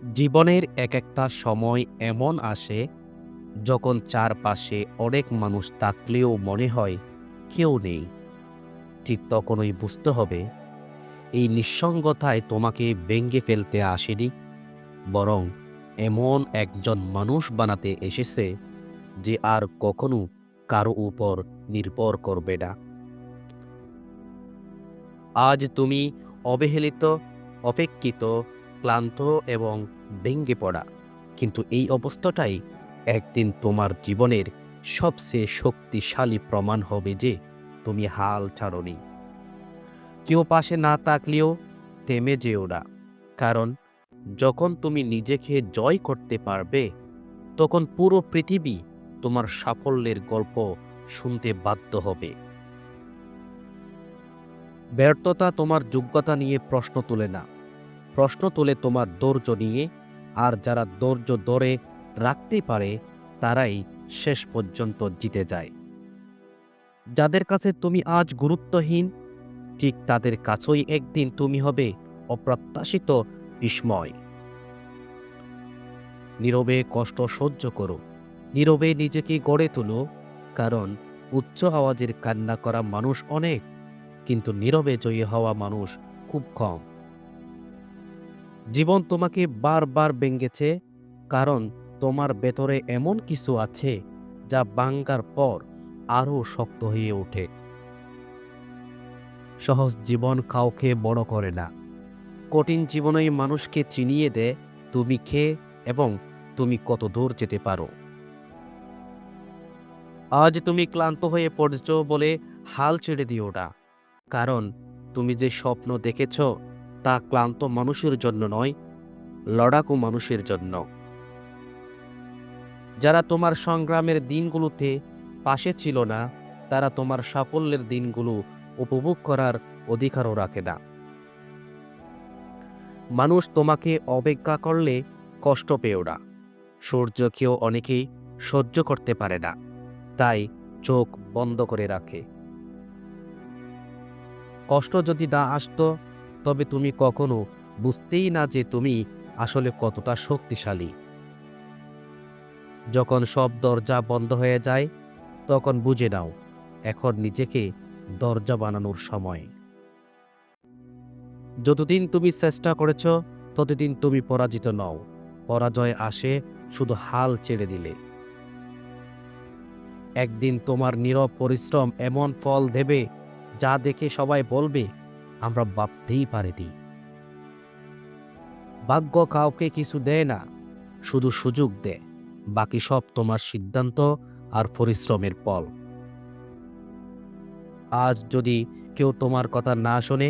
জীবনের এক একটা সময় এমন আসে যখন চারপাশে অনেক মানুষ থাকলেও মনে হয় কেউ নেই। ঠিক তখনই বুঝতে হবে এই নিঃসঙ্গতায় তোমাকে ভেঙে ফেলতে আসেনি, বরং এমন একজন মানুষ বানাতে এসেছে যে আর কখনো কারো উপর নির্ভর করবে না। আজ তুমি অবহেলিত, অপেক্ষিত, ক্লান্ত এবং ভেঙে পড়া, কিন্তু এই অবস্থাটাই একদিন তোমার জীবনের সবচেয়ে শক্তিশালী প্রমাণ হবে যে তুমি হাল ছাড়োনি। কেউ পাশে না থাকলেও থেমে যেও না, কারণ যখন তুমি নিজেকে জয় করতে পারবে তখন পুরো পৃথিবী তোমার সাফল্যের গল্প শুনতে বাধ্য হবে। ব্যর্থতা তোমার যোগ্যতা নিয়ে প্রশ্ন তোলে না, প্রশ্ন তোলে তোমার ধৈর্য নিয়ে। আর যারা ধৈর্য ধরে রাখতে পারে তারাই শেষ পর্যন্ত জিতে যায়। যাদের কাছে তুমি আজ গুরুত্বহীন, ঠিক তাদের কাছেই একদিন তুমি হবে অপ্রত্যাশিত বিস্ময়। নীরবে কষ্ট সহ্য করো, নীরবে নিজেকে গড়ে তোলো, কারণ উচ্চ আওয়াজের কান্না করা মানুষ অনেক, কিন্তু নীরবে জয়ী হওয়া মানুষ খুব কম। জীবন তোমাকে বারবার ভেঙেছে, কারণ তোমার ভেতরে এমন কিছু আছে যা ভাঙার পর আরও শক্ত হয়ে ওঠে। সহজ জীবন কাউকে বড় করে না, কঠিন জীবনই মানুষকে চিনিয়ে দেয় তুমি কে এবং তুমি কত দূর যেতে পারো। আজ তুমি ক্লান্ত হয়ে পড়েছ বলে হাল ছেড়ে দিও না, কারণ তুমি যে স্বপ্ন দেখেছ তা ক্লান্ত মানুষের জন্য নয়, লড়াকু মানুষের জন্য। যারা তোমার সংগ্রামের দিনগুলোতে পাশে ছিল না, তারা তোমার সাফল্যের দিনগুলো উপভোগ করার অধিকারও রাখে না। মানুষ তোমাকে অবজ্ঞা করলে কষ্ট পেও না, সূর্যকেও অনেকেই সহ্য করতে পারে না, তাই চোখ বন্ধ করে রাখে। কষ্ট যদি না আসতো তবে তুমি কখনো বুঝতেই না যে তুমি আসলে কতটা শক্তিশালী। যখন সব দরজা বন্ধ হয়ে যায় তখন বুঝে নাও এখন নিজেকে দরজা বানানোর সময়। যতদিন তুমি চেষ্টা করেছ ততদিন তুমি পরাজিত নও, পরাজয় আসে শুধু হাল ছেড়ে দিলে। একদিন তোমার নীরব পরিশ্রম এমন ফল দেবে যা দেখে সবাই বলবে আমরা ভাবতেই পারিনি। ভাগ্য কাউকে কিছু দেয় না, শুধু সুযোগ দেয়, বাকি সব তোমার সিদ্ধান্ত আর পরিশ্রমের ফল। আজ যদি কেউ তোমার কথা না শোনে,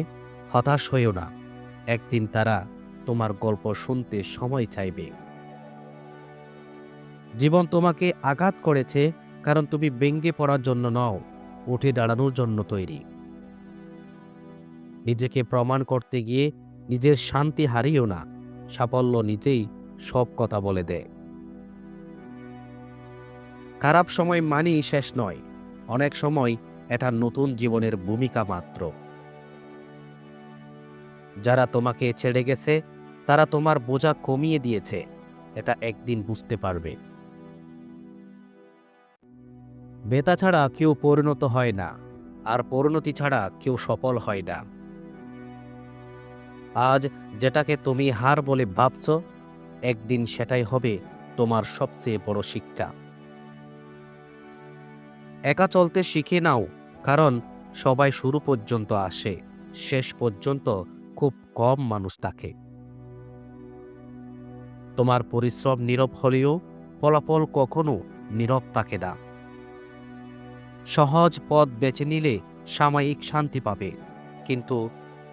হতাশ হইও না, একদিন তারা তোমার গল্প শুনতে সময় চাইবে। জীবন তোমাকে আঘাত করেছে কারণ তুমি ভেঙে পড়ার জন্য নও, উঠে দাঁড়ানোর জন্য তৈরি। নিজেকে প্রমাণ করতে গিয়ে নিজের শান্তি হারিও না, সাফল্য নিজেই সব কথা বলে দেয়। খারাপ সময় মানেই শেষ নয়, অনেক সময় এটা নতুন জীবনের ভূমিকা মাত্র। যারা তোমাকে ছেড়ে গেছে তারা তোমার বোঝা কমিয়ে দিয়েছে, এটা একদিন বুঝতে পারবে। বেতা ছাড়া কেউ পরিণত হয় না, আর পরিণতি ছাড়া কেউ সফল হয় না। আজ যেটাকে তুমি হার বলে ভাবছ, একদিন সেটাই হবে তোমার সবচেয়ে বড় শিক্ষা। একা চলতে শিখে নাও, কারণ সবাই শুরু পর্যন্ত আসে, শেষ পর্যন্ত খুব কম মানুষ থাকে। তোমার পরিশ্রম নীরব হলেও ফলাফল কখনো নীরব থাকে না। সহজ পথ বেছে নিলে সাময়িক শান্তি পাবে, কিন্তু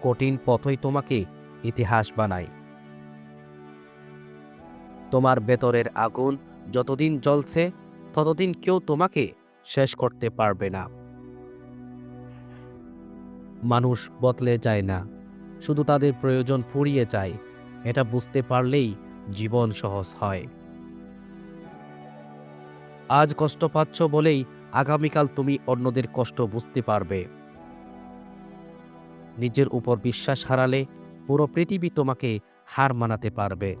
কঠিন পথই তোমাকে ইতিহাস বানায়। তোমার ভেতরের আগুন যতদিন জ্বলছে ততদিন কেউ তোমাকে শেষ করতে পারবে না। মানুষ বদলে যায় না, শুধু তাদের প্রয়োজন ফুরিয়ে যায়, এটা বুঝতে পারলেই জীবন সহজ হয়। আজ কষ্ট পাচ্ছ বলেই আগামীকাল তুমি অন্যদের কষ্ট বুঝতে পারবে। নিজের উপর বিশ্বাস হারালে পুরো পৃথিবী তোমাকে হার মানাতে পারবে।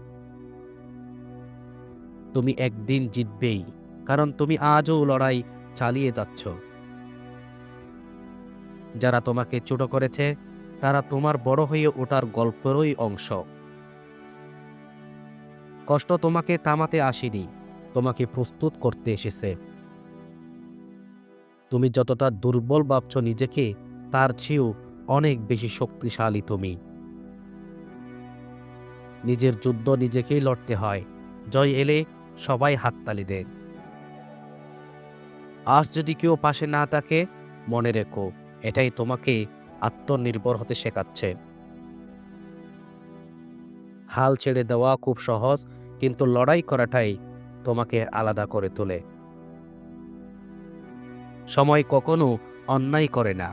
তুমি একদিন জিতবেই, কারণ তুমি আজও লড়াই চালিয়ে যাচ্ছ। যারা তোমাকে ছোট করেছে তারা তোমার বড় হয়ে ওঠার গল্পেরই অংশ। কষ্ট তোমাকে থামাতে আসেনি, তোমাকে প্রস্তুত করতে এসেছে। তুমি যতটা দুর্বল ভাবছ নিজেকে, তার চেয়েও অনেক বেশি শক্তিশালী তুমি। নিজের যুদ্ধ নিজেকেই লড়তে হয়। জয় এলে সবাই হাততালি দেন। আজ যদি কেউ পাশে না থাকে, মনে রেখো, এটাই তোমাকে আত্মনির্ভর হতে শেখাচ্ছে। হাল ছেড়ে দেওয়া খুব সহজ, কিন্তু লড়াই করাটাই তোমাকে আলাদা করে তোলে। সময় কখনো অন্যায় করে না,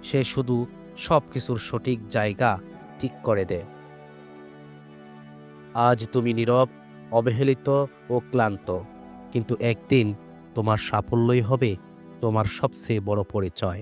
সে শুধু সবকিছুর সঠিক জায়গা ঠিক করে দেয়। আজ তুমি নীরব, অবহেলিত ও ক্লান্ত, কিন্তু একদিন তোমার সাফল্যই হবে তোমার সবচেয়ে বড় পরিচয়।